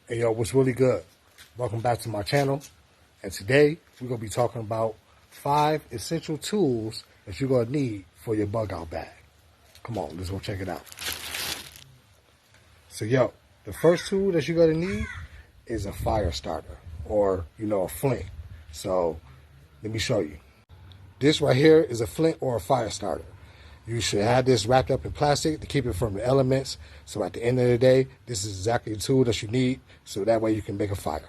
Hey yo, what's really good? Welcome back to my channel. And today we're going to be talking about 5 essential tools that you're going to need for your bug out bag. Come on, let's go check it out. So yo, the first tool that you're going to need is a fire starter or, a flint. So let me show you. This right here is a flint or a fire starter. You should have this wrapped up in plastic to keep it from the elements. So at the end of the day, this is exactly the tool that you need. So that way you can make a fire.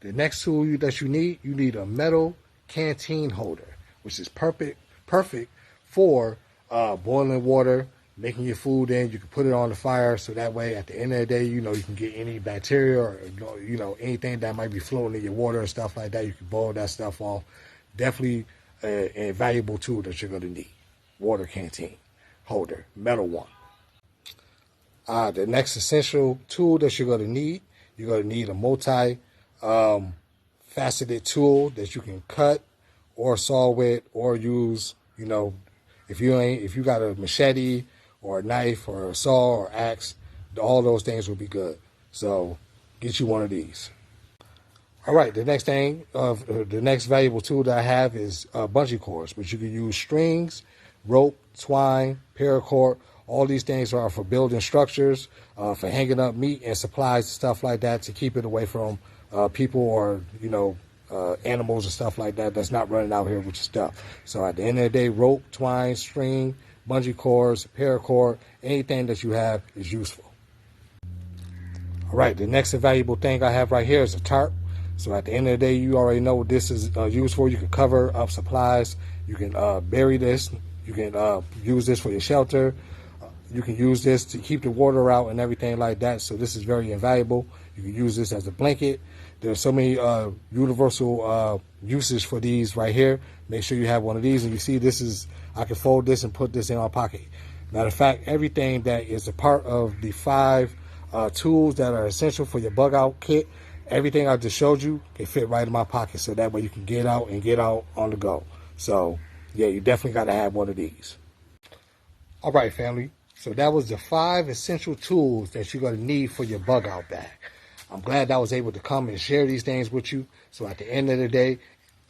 The next tool that you need a metal canteen holder, which is perfect for boiling water, making your food in. You can put it on the fire. So that way at the end of the day, you can get any bacteria or, anything that might be floating in your water and stuff like that. You can boil that stuff off. Definitely a valuable tool that you're going to need. Water canteen holder, metal one. The next essential tool that you're going to need a multi faceted tool that you can cut or saw with or use. If you got a machete or a knife or a saw or axe, all those things will be good. So get you one of these. All right, the next valuable tool that I have is bungee cords, but you can use strings, rope, twine, paracord. All these things are for building structures, for hanging up meat and supplies and stuff like that to keep it away from people or, animals and stuff like that that's not running out here with your stuff. So at the end of the day, rope, twine, string, bungee cords, paracord, anything that you have is useful. All right, the next valuable thing I have right here is a tarp. So at the end of the day, you already know what this is used for. You can cover up supplies. You can bury this. You can use this for your shelter. You can use this to keep the water out and everything like that. So this is very invaluable. You can use this as a blanket. There's so many universal uses for these right here. Make sure you have one of these. And you see I can fold this and put this in my pocket. Matter of fact, everything that is a part of the 5 tools that are essential for your bug out kit, everything I just showed you can fit right in my pocket. So that way you can get out on the go. So yeah, you definitely got to have one of these. All right, family. So that was the 5 essential tools that you're going to need for your bug out bag. I'm glad that I was able to come and share these things with you. So at the end of the day,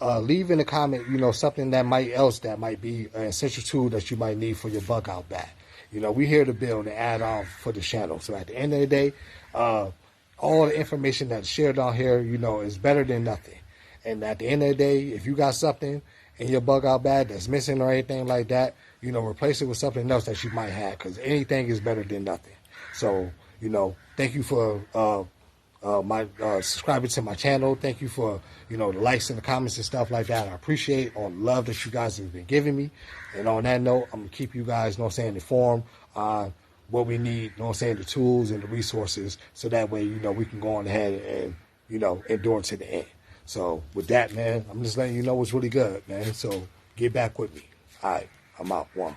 leave in a comment, something that might be an essential tool that you might need for your bug out bag. We're here to build and add on for the channel. So at the end of the day, all the information that's shared on here, is better than nothing. And at the end of the day, if you got something in your bug out bag that's missing or anything like that, replace it with something else that you might have, because anything is better than nothing. So, thank you for subscribing to my channel. Thank you for, the likes and the comments and stuff like that. I appreciate all the love that you guys have been giving me. And on that note, I'm going to keep you guys, informed on what we need, the tools and the resources, so that way, we can go on ahead and, endure to the end. So with that, man, I'm just letting you know what's really good, man. So get back with me. All right, I'm out. One.